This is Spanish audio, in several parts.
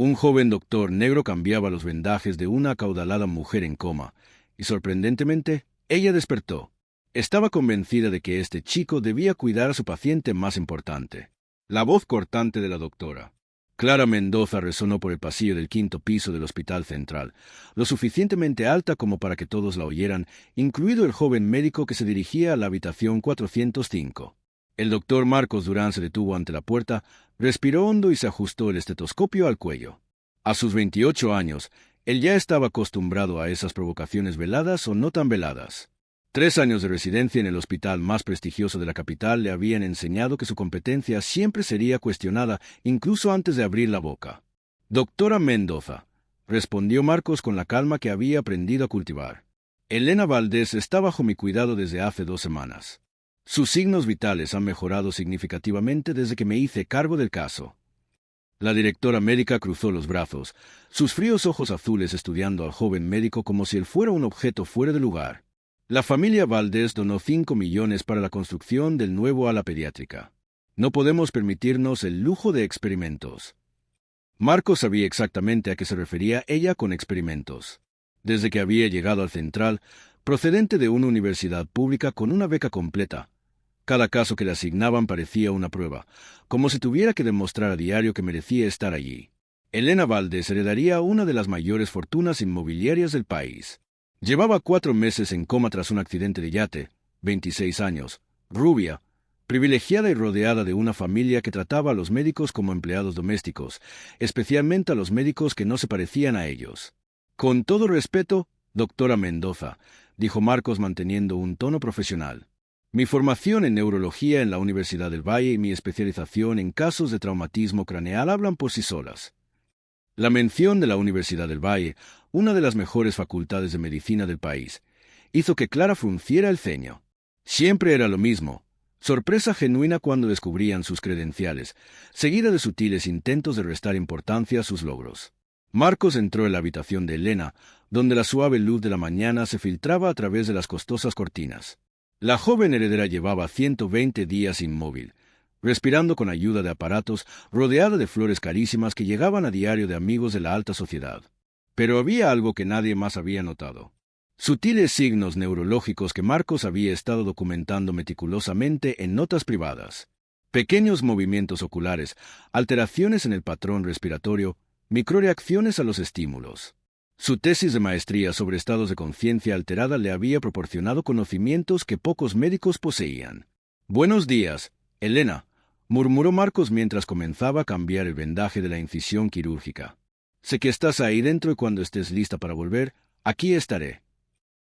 Un joven doctor negro cambiaba los vendajes de una acaudalada mujer en coma, y sorprendentemente, ella despertó. Estaba convencida de que este chico debía cuidar a su paciente más importante. La voz cortante de la doctora Clara Mendoza resonó por el pasillo del 5.º piso del Hospital Central, lo suficientemente alta como para que todos la oyeran, incluido el joven médico que se dirigía a la habitación 405. El doctor Marcos Durán se detuvo ante la puerta, respiró hondo y se ajustó el estetoscopio al cuello. A sus 28 años, él ya estaba acostumbrado a esas provocaciones veladas o no tan veladas. 3 años de residencia en el hospital más prestigioso de la capital le habían enseñado que su competencia siempre sería cuestionada, incluso antes de abrir la boca. «Doctora Mendoza», respondió Marcos con la calma que había aprendido a cultivar. «Elena Valdés está bajo mi cuidado desde hace 2 semanas. Sus signos vitales han mejorado significativamente desde que me hice cargo del caso». La directora médica cruzó los brazos, sus fríos ojos azules estudiando al joven médico como si él fuera un objeto fuera de lugar. La familia Valdés donó 5 millones para la construcción del nuevo ala pediátrica. No podemos permitirnos el lujo de experimentos. Marcos sabía exactamente a qué se refería ella con experimentos. Desde que había llegado al Central, procedente de una universidad pública con una beca completa, cada caso que le asignaban parecía una prueba, como si tuviera que demostrar a diario que merecía estar allí. Elena Valdés heredaría una de las mayores fortunas inmobiliarias del país. Llevaba 4 meses en coma tras un accidente de yate, 26 años, rubia, privilegiada y rodeada de una familia que trataba a los médicos como empleados domésticos, especialmente a los médicos que no se parecían a ellos. «Con todo respeto, doctora Mendoza», dijo Marcos manteniendo un tono profesional. «Mi formación en neurología en la Universidad del Valle y mi especialización en casos de traumatismo craneal hablan por sí solas». La mención de la Universidad del Valle, una de las mejores facultades de medicina del país, hizo que Clara frunciera el ceño. Siempre era lo mismo, sorpresa genuina cuando descubrían sus credenciales, seguida de sutiles intentos de restar importancia a sus logros. Marcos entró en la habitación de Elena, donde la suave luz de la mañana se filtraba a través de las costosas cortinas. La joven heredera llevaba 120 días inmóvil, respirando con ayuda de aparatos, rodeada de flores carísimas que llegaban a diario de amigos de la alta sociedad. Pero había algo que nadie más había notado. Sutiles signos neurológicos que Marcos había estado documentando meticulosamente en notas privadas. Pequeños movimientos oculares, alteraciones en el patrón respiratorio, microreacciones a los estímulos. Su tesis de maestría sobre estados de conciencia alterada le había proporcionado conocimientos que pocos médicos poseían. «Buenos días, Elena», murmuró Marcos mientras comenzaba a cambiar el vendaje de la incisión quirúrgica. «Sé que estás ahí dentro y cuando estés lista para volver, aquí estaré».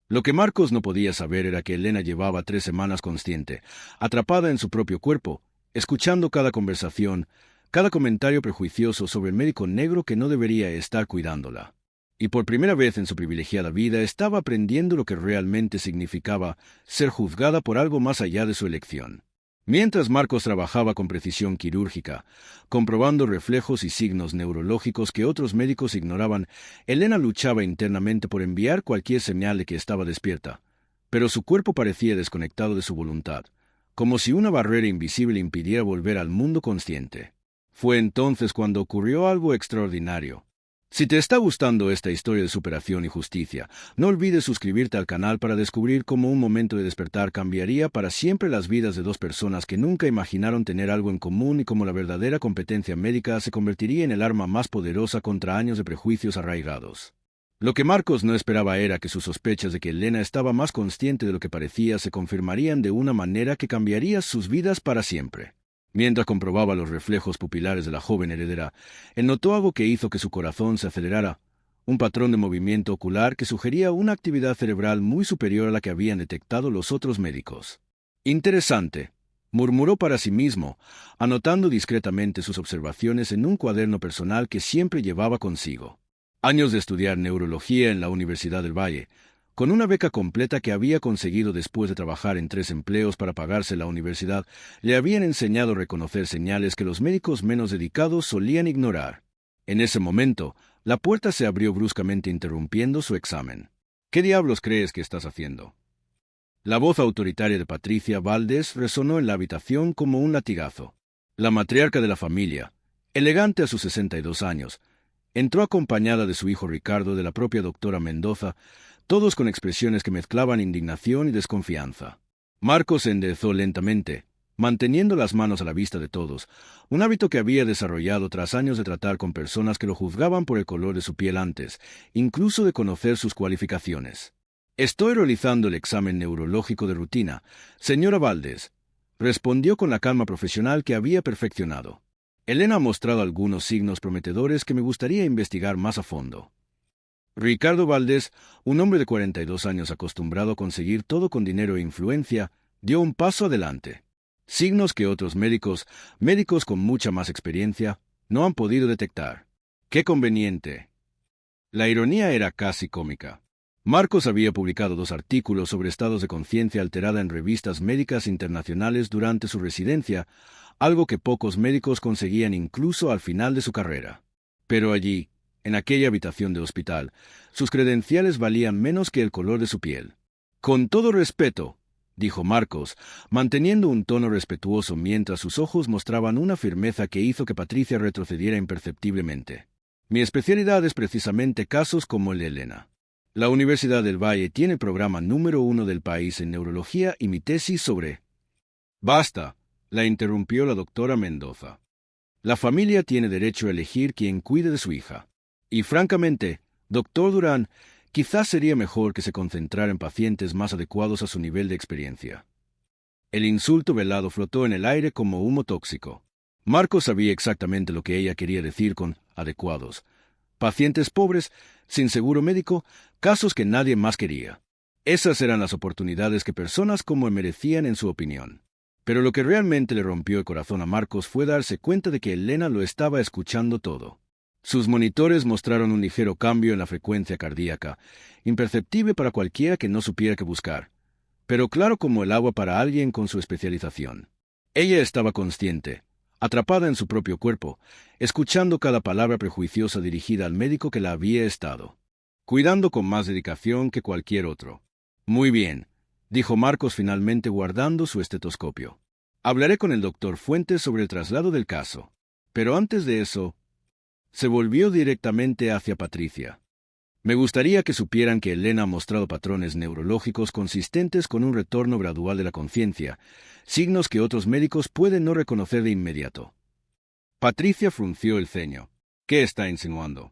Lo que Marcos no podía saber era que Elena llevaba 3 semanas consciente, atrapada en su propio cuerpo, escuchando cada conversación, cada comentario prejuicioso sobre el médico negro que no debería estar cuidándola. Y por primera vez en su privilegiada vida estaba aprendiendo lo que realmente significaba ser juzgada por algo más allá de su elección. Mientras Marcos trabajaba con precisión quirúrgica, comprobando reflejos y signos neurológicos que otros médicos ignoraban, Elena luchaba internamente por enviar cualquier señal de que estaba despierta, pero su cuerpo parecía desconectado de su voluntad, como si una barrera invisible impidiera volver al mundo consciente. Fue entonces cuando ocurrió algo extraordinario. Si te está gustando esta historia de superación y justicia, no olvides suscribirte al canal para descubrir cómo un momento de despertar cambiaría para siempre las vidas de 2 personas que nunca imaginaron tener algo en común y cómo la verdadera competencia médica se convertiría en el arma más poderosa contra años de prejuicios arraigados. Lo que Marcos no esperaba era que sus sospechas de que Elena estaba más consciente de lo que parecía se confirmarían de una manera que cambiaría sus vidas para siempre. Mientras comprobaba los reflejos pupilares de la joven heredera, él notó algo que hizo que su corazón se acelerara, un patrón de movimiento ocular que sugería una actividad cerebral muy superior a la que habían detectado los otros médicos. «Interesante», murmuró para sí mismo, anotando discretamente sus observaciones en un cuaderno personal que siempre llevaba consigo. Años de estudiar neurología en la Universidad del Valle, con una beca completa que había conseguido después de trabajar en 3 empleos para pagarse la universidad, le habían enseñado a reconocer señales que los médicos menos dedicados solían ignorar. En ese momento, la puerta se abrió bruscamente interrumpiendo su examen. «¿Qué diablos crees que estás haciendo?». La voz autoritaria de Patricia Valdés resonó en la habitación como un latigazo. La matriarca de la familia, elegante a sus 62 años, Entró acompañada de su hijo Ricardo, de la propia doctora Mendoza, todos con expresiones que mezclaban indignación y desconfianza. Marcos se enderezó lentamente, manteniendo las manos a la vista de todos, un hábito que había desarrollado tras años de tratar con personas que lo juzgaban por el color de su piel antes, incluso de conocer sus cualificaciones. «Estoy realizando el examen neurológico de rutina, señora Valdés», respondió con la calma profesional que había perfeccionado. «Elena ha mostrado algunos signos prometedores que me gustaría investigar más a fondo». Ricardo Valdés, un hombre de 42 años acostumbrado a conseguir todo con dinero e influencia, dio un paso adelante. Signos que otros médicos con mucha más experiencia, no han podido detectar. ¡Qué conveniente! La ironía era casi cómica. Marcos había publicado 2 artículos sobre estados de conciencia alterada en revistas médicas internacionales durante su residencia, algo que pocos médicos conseguían incluso al final de su carrera. Pero allí, en aquella habitación de hospital, sus credenciales valían menos que el color de su piel. «Con todo respeto», dijo Marcos, manteniendo un tono respetuoso mientras sus ojos mostraban una firmeza que hizo que Patricia retrocediera imperceptiblemente. «Mi especialidad es precisamente casos como el de Elena. La Universidad del Valle tiene el programa número 1 del país en neurología y mi tesis sobre...» «Basta», la interrumpió la doctora Mendoza. «La familia tiene derecho a elegir quién cuide de su hija. Y francamente, doctor Durán, quizás sería mejor que se concentrara en pacientes más adecuados a su nivel de experiencia». El insulto velado flotó en el aire como humo tóxico. Marcos sabía exactamente lo que ella quería decir con adecuados. Pacientes pobres, sin seguro médico, casos que nadie más quería. Esas eran las oportunidades que personas como él merecían en su opinión. Pero lo que realmente le rompió el corazón a Marcos fue darse cuenta de que Elena lo estaba escuchando todo. Sus monitores mostraron un ligero cambio en la frecuencia cardíaca, imperceptible para cualquiera que no supiera qué buscar, pero claro como el agua para alguien con su especialización. Ella estaba consciente, atrapada en su propio cuerpo, escuchando cada palabra prejuiciosa dirigida al médico que la había estado cuidando con más dedicación que cualquier otro. «Muy bien», dijo Marcos finalmente guardando su estetoscopio. «Hablaré con el doctor Fuentes sobre el traslado del caso. Pero antes de eso...» Se volvió directamente hacia Patricia. «Me gustaría que supieran que Elena ha mostrado patrones neurológicos consistentes con un retorno gradual de la conciencia, signos que otros médicos pueden no reconocer de inmediato». Patricia frunció el ceño. «¿Qué está insinuando?»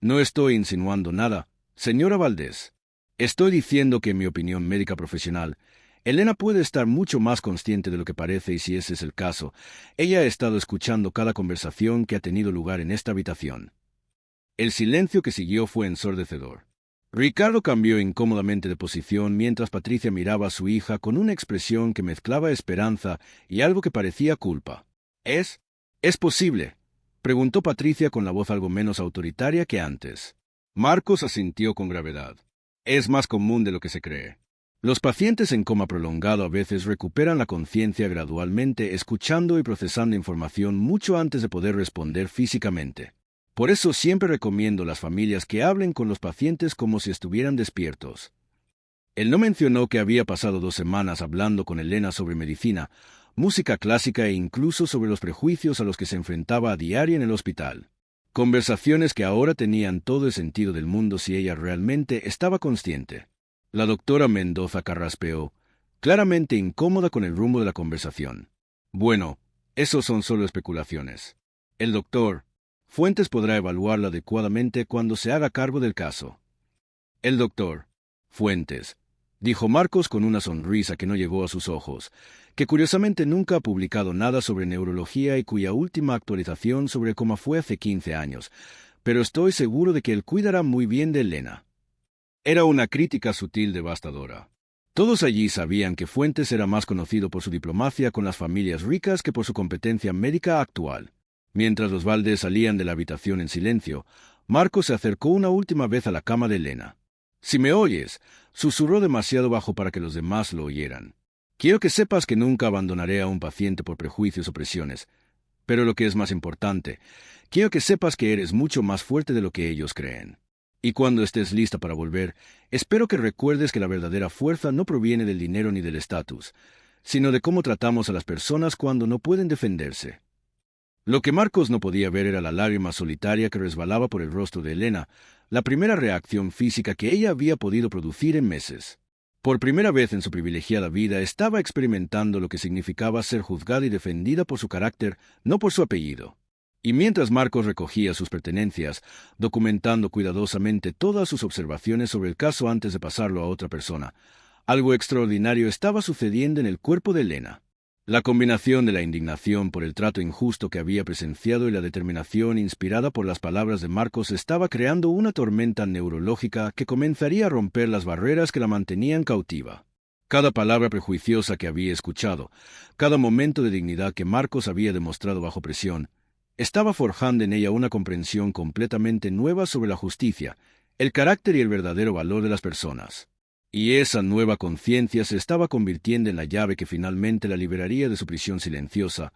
«No estoy insinuando nada, señora Valdés. Estoy diciendo que en mi opinión médica profesional, Elena puede estar mucho más consciente de lo que parece y si ese es el caso, ella ha estado escuchando cada conversación que ha tenido lugar en esta habitación». El silencio que siguió fue ensordecedor. Ricardo cambió incómodamente de posición mientras Patricia miraba a su hija con una expresión que mezclaba esperanza y algo que parecía culpa. ¿Es posible?», preguntó Patricia con la voz algo menos autoritaria que antes. Marcos asintió con gravedad. «Es más común de lo que se cree. Los pacientes en coma prolongado a veces recuperan la conciencia gradualmente, escuchando y procesando información mucho antes de poder responder físicamente. Por eso siempre recomiendo a las familias que hablen con los pacientes como si estuvieran despiertos». Él no mencionó que había pasado 2 semanas hablando con Elena sobre medicina, música clásica e incluso sobre los prejuicios a los que se enfrentaba a diario en el hospital. Conversaciones que ahora tenían todo el sentido del mundo si ella realmente estaba consciente. La doctora Mendoza carraspeó, claramente incómoda con el rumbo de la conversación. «Bueno, esos son solo especulaciones. El doctor Fuentes podrá evaluarla adecuadamente cuando se haga cargo del caso». «El doctor Fuentes», dijo Marcos con una sonrisa que no llegó a sus ojos, que curiosamente nunca ha publicado nada sobre neurología y cuya última actualización sobre cómo fue hace 15 años, pero estoy seguro de que él cuidará muy bien de Elena. Era una crítica sutil devastadora. Todos allí sabían que Fuentes era más conocido por su diplomacia con las familias ricas que por su competencia médica actual. Mientras los Valdés salían de la habitación en silencio, Marcos se acercó una última vez a la cama de Elena. «Si me oyes», susurró demasiado bajo para que los demás lo oyeran. «Quiero que sepas que nunca abandonaré a un paciente por prejuicios o presiones. Pero lo que es más importante, quiero que sepas que eres mucho más fuerte de lo que ellos creen. Y cuando estés lista para volver, espero que recuerdes que la verdadera fuerza no proviene del dinero ni del estatus, sino de cómo tratamos a las personas cuando no pueden defenderse». Lo que Marcos no podía ver era la lágrima solitaria que resbalaba por el rostro de Elena, la primera reacción física que ella había podido producir en meses. Por primera vez en su privilegiada vida estaba experimentando lo que significaba ser juzgada y defendida por su carácter, no por su apellido. Y mientras Marcos recogía sus pertenencias, documentando cuidadosamente todas sus observaciones sobre el caso antes de pasarlo a otra persona, algo extraordinario estaba sucediendo en el cuerpo de Elena. La combinación de la indignación por el trato injusto que había presenciado y la determinación inspirada por las palabras de Marcos estaba creando una tormenta neurológica que comenzaría a romper las barreras que la mantenían cautiva. Cada palabra prejuiciosa que había escuchado, cada momento de dignidad que Marcos había demostrado bajo presión, estaba forjando en ella una comprensión completamente nueva sobre la justicia, el carácter y el verdadero valor de las personas. Y esa nueva conciencia se estaba convirtiendo en la llave que finalmente la liberaría de su prisión silenciosa,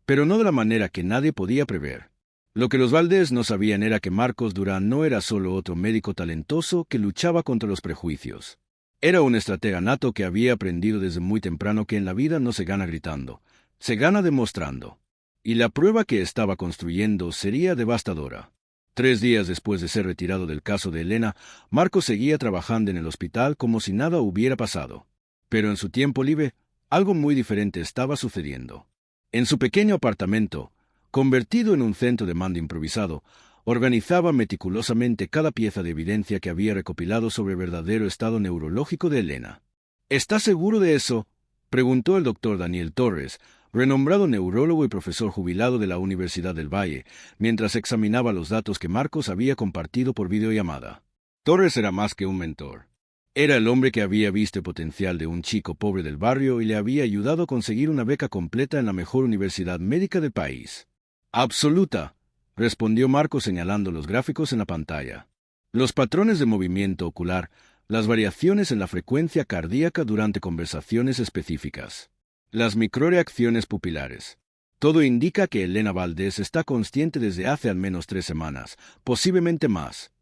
pero no de la manera que nadie podía prever. Lo que los Valdés no sabían era que Marcos Durán no era solo otro médico talentoso que luchaba contra los prejuicios. Era un estratega nato que había aprendido desde muy temprano que en la vida no se gana gritando, se gana demostrando. Y la prueba que estaba construyendo sería devastadora. 3 días después de ser retirado del caso de Elena, Marcos seguía trabajando en el hospital como si nada hubiera pasado. Pero en su tiempo libre, algo muy diferente estaba sucediendo. En su pequeño apartamento, convertido en un centro de mando improvisado, organizaba meticulosamente cada pieza de evidencia que había recopilado sobre el verdadero estado neurológico de Elena. ¿Está seguro de eso?, preguntó el doctor Daniel Torres, renombrado neurólogo y profesor jubilado de la Universidad del Valle, mientras examinaba los datos que Marcos había compartido por videollamada. Torres era más que un mentor. Era el hombre que había visto el potencial de un chico pobre del barrio y le había ayudado a conseguir una beca completa en la mejor universidad médica del país. Absoluta, respondió Marcos señalando los gráficos en la pantalla. Los patrones de movimiento ocular, las variaciones en la frecuencia cardíaca durante conversaciones específicas. Las microreacciones pupilares. Todo indica que Elena Valdés está consciente desde hace al menos 3 semanas, posiblemente más.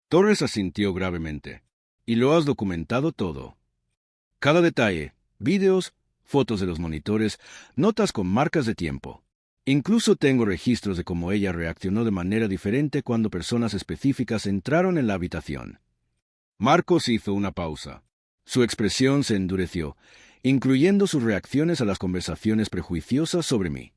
Torres asintió gravemente. Y lo has documentado todo. Cada detalle, vídeos, fotos de los monitores, notas con marcas de tiempo. Incluso tengo registros de cómo ella reaccionó de manera diferente cuando personas específicas entraron en la habitación. Marcos hizo una pausa. Su expresión se endureció, incluyendo sus reacciones a las conversaciones prejuiciosas sobre mí.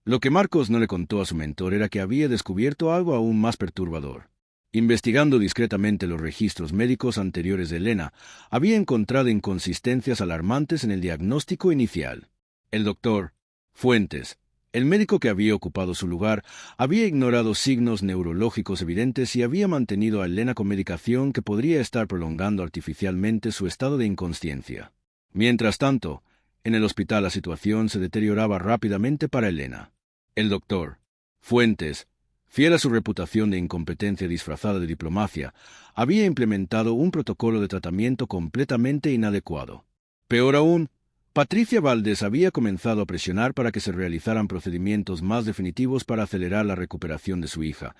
Lo que Marcos no le contó a su mentor era que había descubierto algo aún más perturbador. Investigando discretamente los registros médicos anteriores de Elena, había encontrado inconsistencias alarmantes en el diagnóstico inicial. El doctor Fuentes, el médico que había ocupado su lugar, había ignorado signos neurológicos evidentes y había mantenido a Elena con medicación que podría estar prolongando artificialmente su estado de inconsciencia. Mientras tanto, en el hospital la situación se deterioraba rápidamente para Elena. El doctor Fuentes, fiel a su reputación de incompetencia disfrazada de diplomacia, había implementado un protocolo de tratamiento completamente inadecuado. Peor aún, Patricia Valdés había comenzado a presionar para que se realizaran procedimientos más definitivos para acelerar la recuperación de su hija,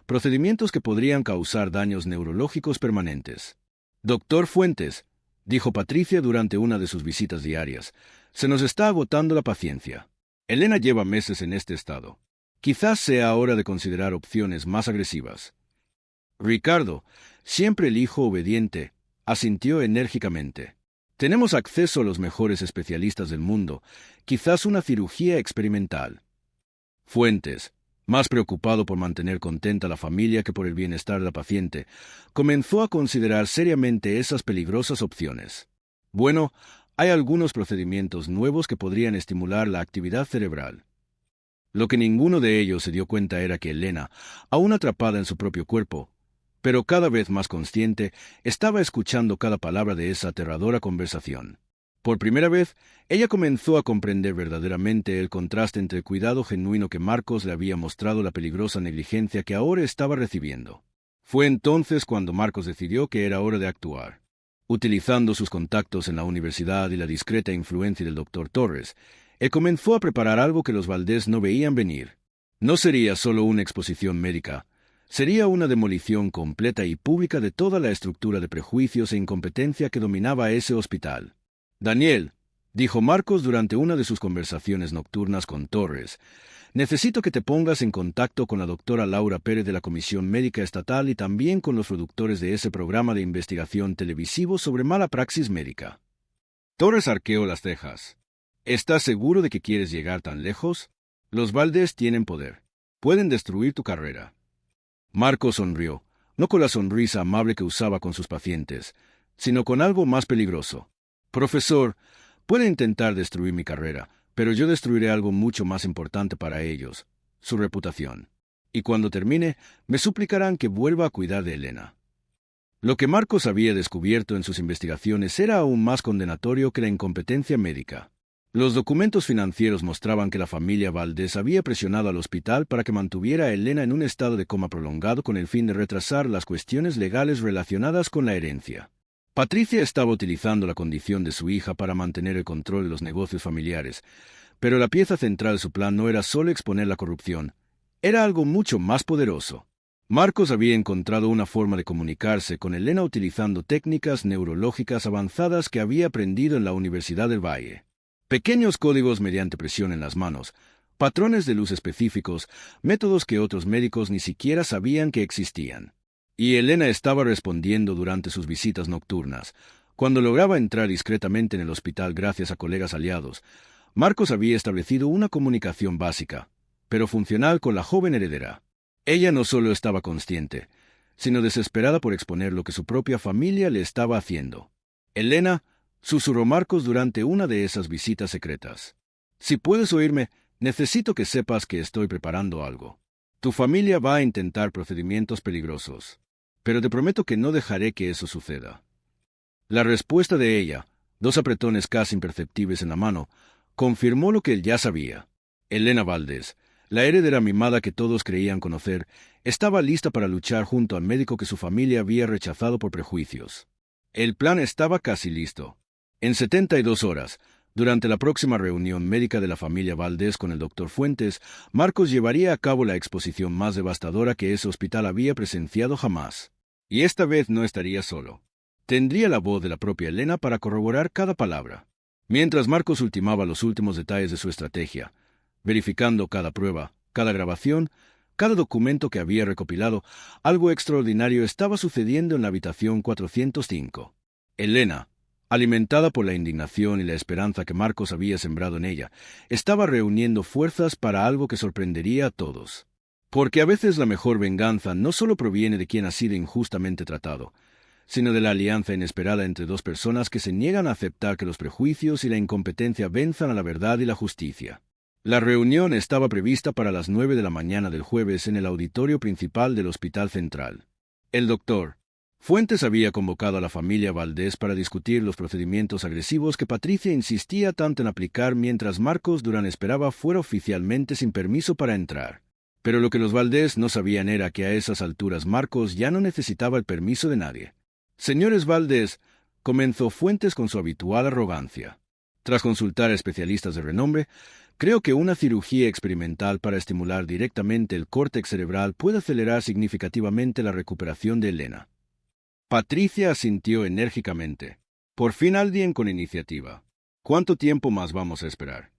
procedimientos que podrían causar daños neurológicos permanentes. Doctor Fuentes, dijo Patricia durante una de sus visitas diarias, se nos está agotando la paciencia. Elena lleva meses en este estado. Quizás sea hora de considerar opciones más agresivas. Ricardo, siempre el hijo obediente, asintió enérgicamente. Tenemos acceso a los mejores especialistas del mundo, quizás una cirugía experimental. Fuentes, más preocupado por mantener contenta a la familia que por el bienestar de la paciente, comenzó a considerar seriamente esas peligrosas opciones. Bueno, hay algunos procedimientos nuevos que podrían estimular la actividad cerebral. Lo que ninguno de ellos se dio cuenta era que Elena, aún atrapada en su propio cuerpo, pero cada vez más consciente, estaba escuchando cada palabra de esa aterradora conversación. Por primera vez, ella comenzó a comprender verdaderamente el contraste entre el cuidado genuino que Marcos le había mostrado y la peligrosa negligencia que ahora estaba recibiendo. Fue entonces cuando Marcos decidió que era hora de actuar. Utilizando sus contactos en la universidad y la discreta influencia del doctor Torres, él comenzó a preparar algo que los Valdés no veían venir. No sería solo una exposición médica, sería una demolición completa y pública de toda la estructura de prejuicios e incompetencia que dominaba ese hospital. Daniel, dijo Marcos durante una de sus conversaciones nocturnas con Torres, Necesito que te pongas en contacto con la doctora Laura Pérez de la Comisión Médica Estatal y también con los productores de ese programa de investigación televisivo sobre mala praxis médica. Torres arqueó las cejas. ¿Estás seguro de que quieres llegar tan lejos? Los Valdés tienen poder. Pueden destruir tu carrera. Marcos sonrió, no con la sonrisa amable que usaba con sus pacientes, sino con algo más peligroso. Profesor, puede intentar destruir mi carrera, pero yo destruiré algo mucho más importante para ellos, su reputación. Y cuando termine, me suplicarán que vuelva a cuidar de Elena. Lo que Marcos había descubierto en sus investigaciones era aún más condenatorio que la incompetencia médica. Los documentos financieros mostraban que la familia Valdés había presionado al hospital para que mantuviera a Elena en un estado de coma prolongado con el fin de retrasar las cuestiones legales relacionadas con la herencia. Patricia estaba utilizando la condición de su hija para mantener el control de los negocios familiares, pero la pieza central de su plan no era solo exponer la corrupción, era algo mucho más poderoso. Marcos había encontrado una forma de comunicarse con Elena utilizando técnicas neurológicas avanzadas que había aprendido en la Universidad del Valle. Pequeños códigos mediante presión en las manos, patrones de luz específicos, métodos que otros médicos ni siquiera sabían que existían. Y Elena estaba respondiendo durante sus visitas nocturnas. Cuando lograba entrar discretamente en el hospital gracias a colegas aliados, Marcos había establecido una comunicación básica, pero funcional con la joven heredera. Ella no solo estaba consciente, sino desesperada por exponer lo que su propia familia le estaba haciendo. Elena, susurró Marcos durante una de esas visitas secretas. Si puedes oírme, necesito que sepas que estoy preparando algo. Tu familia va a intentar procedimientos peligrosos, pero te prometo que no dejaré que eso suceda. La respuesta de ella, dos apretones casi imperceptibles en la mano, confirmó lo que él ya sabía. Elena Valdés, la heredera mimada que todos creían conocer, estaba lista para luchar junto al médico que su familia había rechazado por prejuicios. El plan estaba casi listo. En 72 horas, durante la próxima reunión médica de la familia Valdés con el doctor Fuentes, Marcos llevaría a cabo la exposición más devastadora que ese hospital había presenciado jamás. Y esta vez no estaría solo. Tendría la voz de la propia Elena para corroborar cada palabra. Mientras Marcos ultimaba los últimos detalles de su estrategia, verificando cada prueba, cada grabación, cada documento que había recopilado, algo extraordinario estaba sucediendo en la habitación 405. Elena, alimentada por la indignación y la esperanza que Marcos había sembrado en ella, estaba reuniendo fuerzas para algo que sorprendería a todos. Porque a veces la mejor venganza no solo proviene de quien ha sido injustamente tratado, sino de la alianza inesperada entre dos personas que se niegan a aceptar que los prejuicios y la incompetencia venzan a la verdad y la justicia. La reunión estaba prevista para las 9 de la mañana del jueves en el auditorio principal del Hospital Central. El doctor Fuentes había convocado a la familia Valdés para discutir los procedimientos agresivos que Patricia insistía tanto en aplicar mientras Marcos Durán esperaba fuera oficialmente sin permiso para entrar. Pero lo que los Valdés no sabían era que a esas alturas Marcos ya no necesitaba el permiso de nadie. Señores Valdés, comenzó Fuentes con su habitual arrogancia. Tras consultar a especialistas de renombre, creo que una cirugía experimental para estimular directamente el córtex cerebral puede acelerar significativamente la recuperación de Elena. Patricia asintió enérgicamente. Por fin alguien con iniciativa. ¿Cuánto tiempo más vamos a esperar?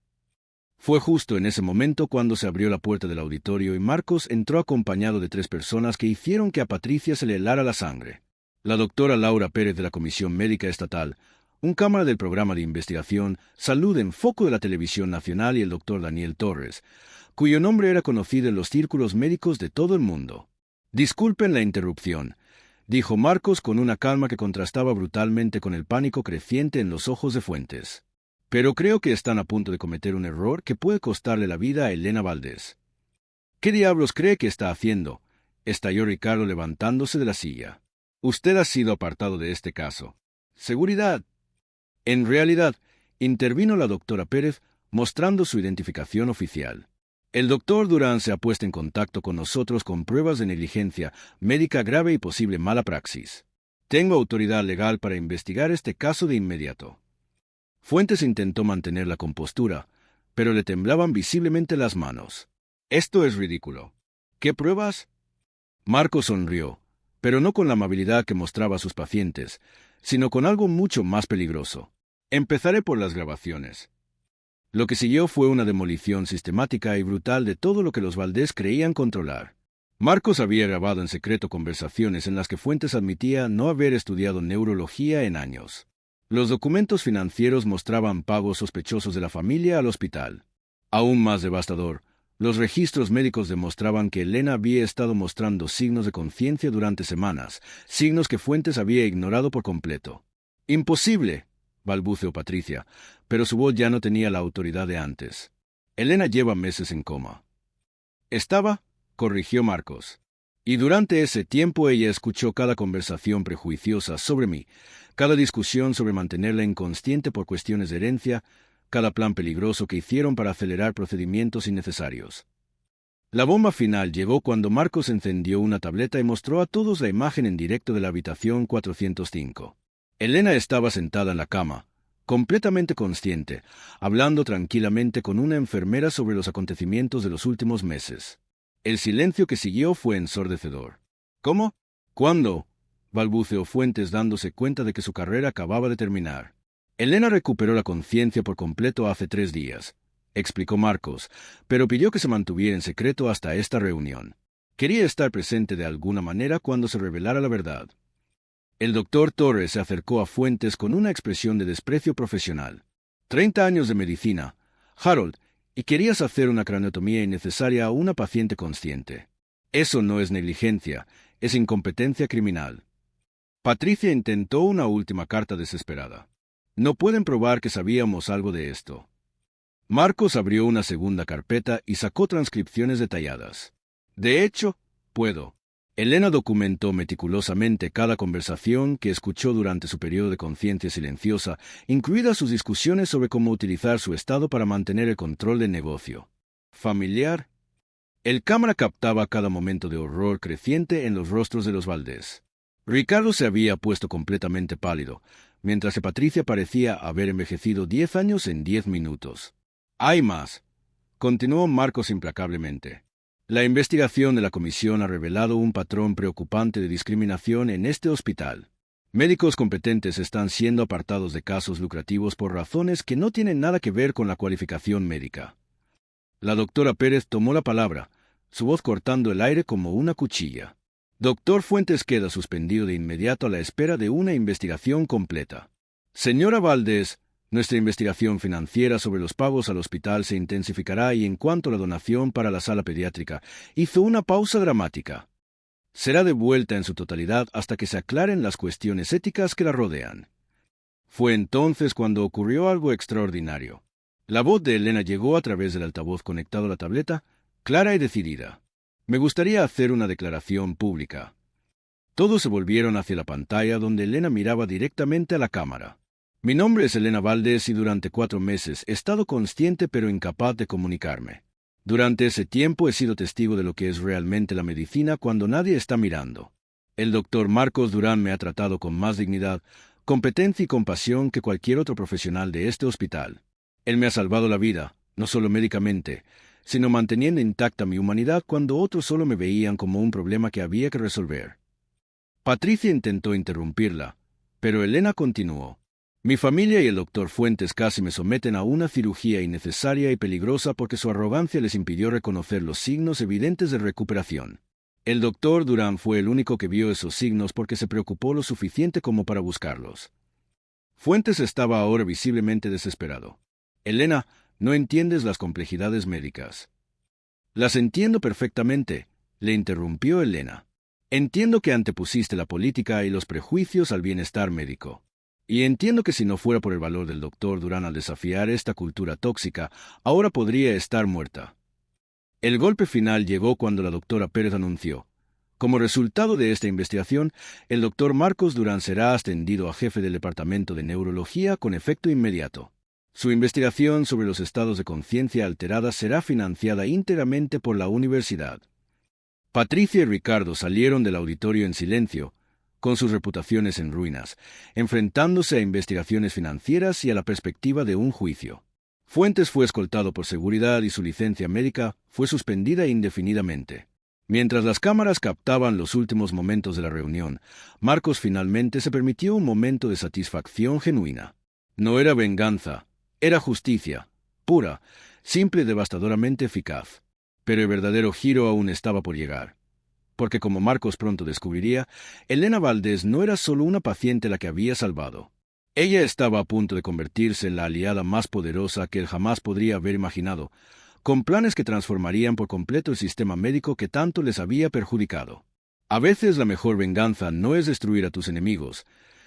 Fue justo en ese momento cuando se abrió la puerta del auditorio y Marcos entró acompañado de 3 personas que hicieron que a Patricia se le helara la sangre. La doctora Laura Pérez de la Comisión Médica Estatal, un cámara del programa de investigación Salud en Foco de la Televisión Nacional y el doctor Daniel Torres, cuyo nombre era conocido en los círculos médicos de todo el mundo. Disculpen la interrupción, dijo Marcos con una calma que contrastaba brutalmente con el pánico creciente en los ojos de Fuentes. Pero creo que están a punto de cometer un error que puede costarle la vida a Elena Valdés. ¿Qué diablos cree que está haciendo?, estalló Ricardo levantándose de la silla. Usted ha sido apartado de este caso. Seguridad. En realidad, intervino la doctora Pérez, mostrando su identificación oficial. El doctor Durán se ha puesto en contacto con nosotros con pruebas de negligencia médica grave y posible mala praxis. Tengo autoridad legal para investigar este caso de inmediato. Fuentes intentó mantener la compostura, pero le temblaban visiblemente las manos. Esto es ridículo. ¿Qué pruebas? Marcos sonrió, pero no con la amabilidad que mostraba a sus pacientes, sino con algo mucho más peligroso. Empezaré por las grabaciones. Lo que siguió fue una demolición sistemática y brutal de todo lo que los Valdés creían controlar. Marcos había grabado en secreto conversaciones en las que Fuentes admitía no haber estudiado neurología en años. Los documentos financieros mostraban pagos sospechosos de la familia al hospital. Aún más devastador, los registros médicos demostraban que Elena había estado mostrando signos de conciencia durante semanas, signos que Fuentes había ignorado por completo. «Imposible», balbuceó Patricia, pero su voz ya no tenía la autoridad de antes. «Elena lleva meses en coma». «Estaba», corrigió Marcos. «Y durante ese tiempo ella escuchó cada conversación prejuiciosa sobre mí, cada discusión sobre mantenerla inconsciente por cuestiones de herencia, cada plan peligroso que hicieron para acelerar procedimientos innecesarios». La bomba final llegó cuando Marcos encendió una tableta y mostró a todos la imagen en directo de la habitación 405. Elena estaba sentada en la cama, completamente consciente, hablando tranquilamente con una enfermera sobre los acontecimientos de los últimos meses. El silencio que siguió fue ensordecedor. «¿Cómo? ¿Cuándo?», balbuceó Fuentes dándose cuenta de que su carrera acababa de terminar. «Elena recuperó la conciencia por completo hace 3 días», explicó Marcos, pero pidió que se mantuviera en secreto hasta esta reunión. Quería estar presente de alguna manera cuando se revelara la verdad. El doctor Torres se acercó a Fuentes con una expresión de desprecio profesional. 30 años de medicina, Harold, y querías hacer una craneotomía innecesaria a una paciente consciente. Eso no es negligencia, es incompetencia criminal. Patricia intentó una última carta desesperada. «No pueden probar que sabíamos algo de esto». Marcos abrió una segunda carpeta y sacó transcripciones detalladas. «De hecho, puedo». Elena documentó meticulosamente cada conversación que escuchó durante su periodo de conciencia silenciosa, incluidas sus discusiones sobre cómo utilizar su estado para mantener el control del negocio familiar. El cámara captaba cada momento de horror creciente en los rostros de los Valdés. Ricardo se había puesto completamente pálido, mientras que Patricia parecía haber envejecido 10 años en 10 minutos. «Hay más», continuó Marcos implacablemente. «La investigación de la comisión ha revelado un patrón preocupante de discriminación en este hospital. Médicos competentes están siendo apartados de casos lucrativos por razones que no tienen nada que ver con la cualificación médica». La doctora Pérez tomó la palabra, su voz cortando el aire como una cuchilla. «Doctor Fuentes queda suspendido de inmediato a la espera de una investigación completa. Señora Valdés, nuestra investigación financiera sobre los pagos al hospital se intensificará y en cuanto a la donación para la sala pediátrica, hizo una pausa dramática. Será devuelta en su totalidad hasta que se aclaren las cuestiones éticas que la rodean». Fue entonces cuando ocurrió algo extraordinario. La voz de Elena llegó a través del altavoz conectado a la tableta, clara y decidida. «Me gustaría hacer una declaración pública». Todos se volvieron hacia la pantalla donde Elena miraba directamente a la cámara. «Mi nombre es Elena Valdés y durante 4 meses he estado consciente pero incapaz de comunicarme. Durante ese tiempo he sido testigo de lo que es realmente la medicina cuando nadie está mirando. El doctor Marcos Durán me ha tratado con más dignidad, competencia y compasión que cualquier otro profesional de este hospital. Él me ha salvado la vida, no solo médicamente, sino manteniendo intacta mi humanidad cuando otros solo me veían como un problema que había que resolver». Patricia intentó interrumpirla, pero Elena continuó. «Mi familia y el doctor Fuentes casi me someten a una cirugía innecesaria y peligrosa porque su arrogancia les impidió reconocer los signos evidentes de recuperación. El doctor Durán fue el único que vio esos signos porque se preocupó lo suficiente como para buscarlos». Fuentes estaba ahora visiblemente desesperado. «Elena, no entiendes las complejidades médicas». «Las entiendo perfectamente», le interrumpió Elena. «Entiendo que antepusiste la política y los prejuicios al bienestar médico. Y entiendo que si no fuera por el valor del doctor Durán al desafiar esta cultura tóxica, ahora podría estar muerta». El golpe final llegó cuando la doctora Pérez anunció: «Como resultado de esta investigación, el doctor Marcos Durán será ascendido a jefe del Departamento de Neurología con efecto inmediato. Su investigación sobre los estados de conciencia alterada será financiada íntegramente por la universidad». Patricia y Ricardo salieron del auditorio en silencio, con sus reputaciones en ruinas, enfrentándose a investigaciones financieras y a la perspectiva de un juicio. Fuentes fue escoltado por seguridad y su licencia médica fue suspendida indefinidamente. Mientras las cámaras captaban los últimos momentos de la reunión, Marcos finalmente se permitió un momento de satisfacción genuina. No era venganza, era justicia, pura, simple y devastadoramente eficaz. Pero el verdadero giro aún estaba por llegar. Porque como Marcos pronto descubriría, Elena Valdés no era solo una paciente la que había salvado. Ella estaba a punto de convertirse en la aliada más poderosa que él jamás podría haber imaginado, con planes que transformarían por completo el sistema médico que tanto les había perjudicado. A veces la mejor venganza no es destruir a tus enemigos,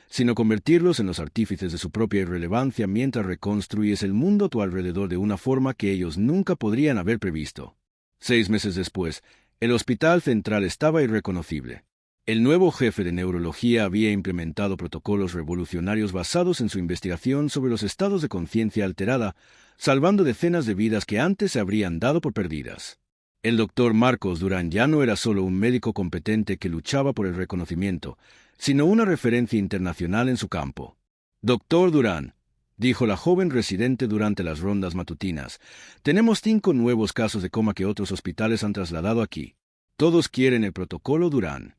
sino convertirlos en los artífices de su propia irrelevancia mientras reconstruyes el mundo a tu alrededor de una forma que ellos nunca podrían haber previsto. 6 meses después, el Hospital Central estaba irreconocible. El nuevo jefe de neurología había implementado protocolos revolucionarios basados en su investigación sobre los estados de conciencia alterada, salvando decenas de vidas que antes se habrían dado por perdidas. El doctor Marcos Durán ya no era solo un médico competente que luchaba por el reconocimiento, sino una referencia internacional en su campo. «Doctor Durán», dijo la joven residente durante las rondas matutinas, «tenemos 5 nuevos casos de coma que otros hospitales han trasladado aquí. Todos quieren el protocolo Durán».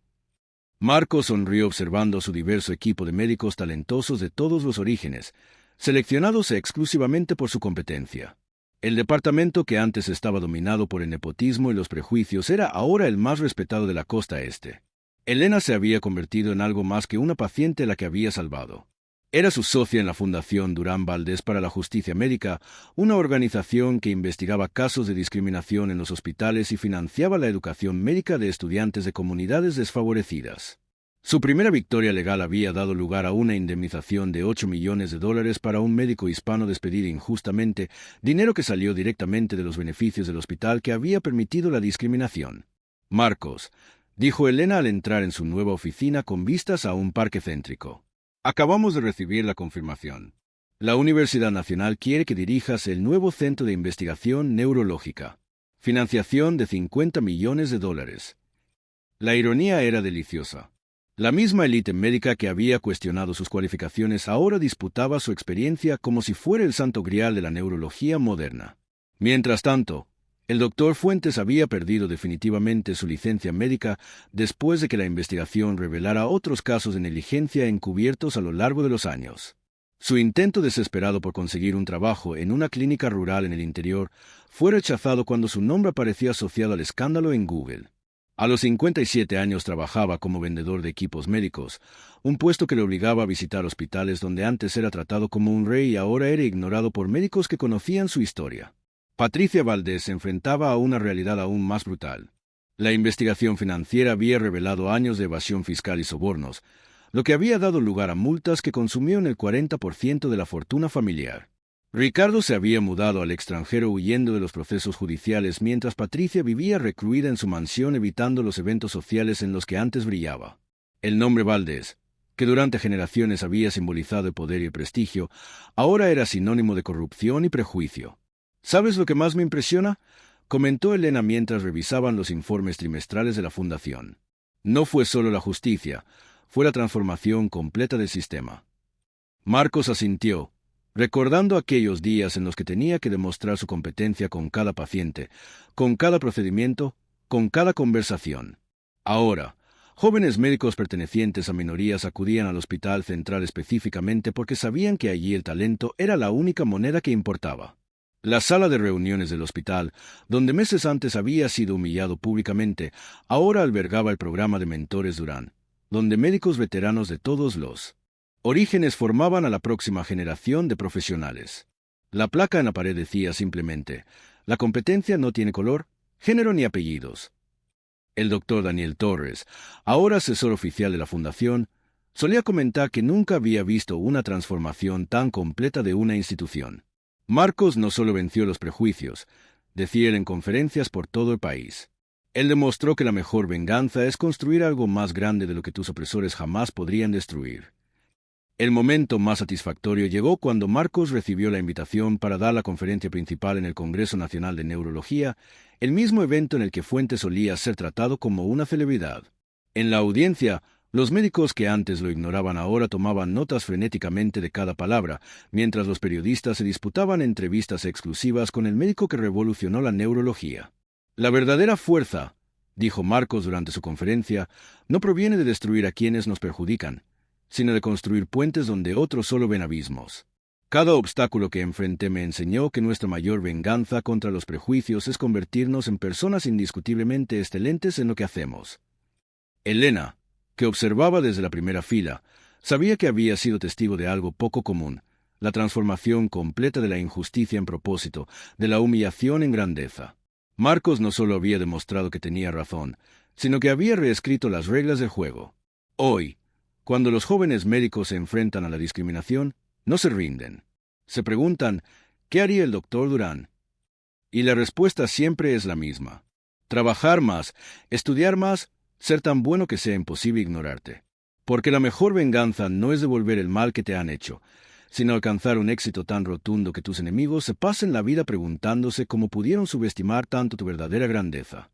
Marcos sonrió observando su diverso equipo de médicos talentosos de todos los orígenes, seleccionados exclusivamente por su competencia. El departamento que antes estaba dominado por el nepotismo y los prejuicios era ahora el más respetado de la costa este. Elena se había convertido en algo más que una paciente a la que había salvado. Era su socia en la Fundación Durán Valdés para la Justicia Médica, una organización que investigaba casos de discriminación en los hospitales y financiaba la educación médica de estudiantes de comunidades desfavorecidas. Su primera victoria legal había dado lugar a una indemnización de $8 millones para un médico hispano despedido injustamente, dinero que salió directamente de los beneficios del hospital que había permitido la discriminación. «Marcos», dijo Elena al entrar en su nueva oficina con vistas a un parque céntrico. «Acabamos de recibir la confirmación. La Universidad Nacional quiere que dirijas el nuevo Centro de Investigación Neurológica. Financiación de $50 millones. La ironía era deliciosa. La misma élite médica que había cuestionado sus cualificaciones ahora disputaba su experiencia como si fuera el santo grial de la neurología moderna. Mientras tanto, el doctor Fuentes había perdido definitivamente su licencia médica después de que la investigación revelara otros casos de negligencia encubiertos a lo largo de los años. Su intento desesperado por conseguir un trabajo en una clínica rural en el interior fue rechazado cuando su nombre aparecía asociado al escándalo en Google. A los 57 años trabajaba como vendedor de equipos médicos, un puesto que le obligaba a visitar hospitales donde antes era tratado como un rey y ahora era ignorado por médicos que conocían su historia. Patricia Valdés se enfrentaba a una realidad aún más brutal. La investigación financiera había revelado años de evasión fiscal y sobornos, lo que había dado lugar a multas que consumieron el 40% de la fortuna familiar. Ricardo se había mudado al extranjero huyendo de los procesos judiciales mientras Patricia vivía recluida en su mansión evitando los eventos sociales en los que antes brillaba. El nombre Valdés, que durante generaciones había simbolizado el poder y el prestigio, ahora era sinónimo de corrupción y prejuicio. «¿Sabes lo que más me impresiona?», comentó Elena mientras revisaban los informes trimestrales de la Fundación. «No fue solo la justicia, fue la transformación completa del sistema». Marcos asintió, recordando aquellos días en los que tenía que demostrar su competencia con cada paciente, con cada procedimiento, con cada conversación. Ahora, jóvenes médicos pertenecientes a minorías acudían al Hospital Central específicamente porque sabían que allí el talento era la única moneda que importaba. La sala de reuniones del hospital, donde meses antes había sido humillado públicamente, ahora albergaba el programa de Mentores Durán, donde médicos veteranos de todos los orígenes formaban a la próxima generación de profesionales. La placa en la pared decía simplemente: «La competencia no tiene color, género ni apellidos». El doctor Daniel Torres, ahora asesor oficial de la Fundación, solía comentar que nunca había visto una transformación tan completa de una institución. Marcos no solo venció los prejuicios, decía él en conferencias por todo el país. Él demostró que la mejor venganza es construir algo más grande de lo que tus opresores jamás podrían destruir. El momento más satisfactorio llegó cuando Marcos recibió la invitación para dar la conferencia principal en el Congreso Nacional de Neurología, el mismo evento en el que Fuentes solía ser tratado como una celebridad. En la audiencia, los médicos que antes lo ignoraban ahora tomaban notas frenéticamente de cada palabra, mientras los periodistas se disputaban entrevistas exclusivas con el médico que revolucionó la neurología. «La verdadera fuerza», dijo Marcos durante su conferencia, «no proviene de destruir a quienes nos perjudican, sino de construir puentes donde otros solo ven abismos». Cada obstáculo que enfrenté me enseñó que nuestra mayor venganza contra los prejuicios es convertirnos en personas indiscutiblemente excelentes en lo que hacemos. Elena, que observaba desde la primera fila, sabía que había sido testigo de algo poco común, la transformación completa de la injusticia en propósito, de la humillación en grandeza. Marcos no solo había demostrado que tenía razón, sino que había reescrito las reglas del juego. Hoy, cuando los jóvenes médicos se enfrentan a la discriminación, no se rinden. Se preguntan, ¿qué haría el doctor Durán? Y la respuesta siempre es la misma. Trabajar más, estudiar más, ser tan bueno que sea imposible ignorarte. Porque la mejor venganza no es devolver el mal que te han hecho, sino alcanzar un éxito tan rotundo que tus enemigos se pasen la vida preguntándose cómo pudieron subestimar tanto tu verdadera grandeza.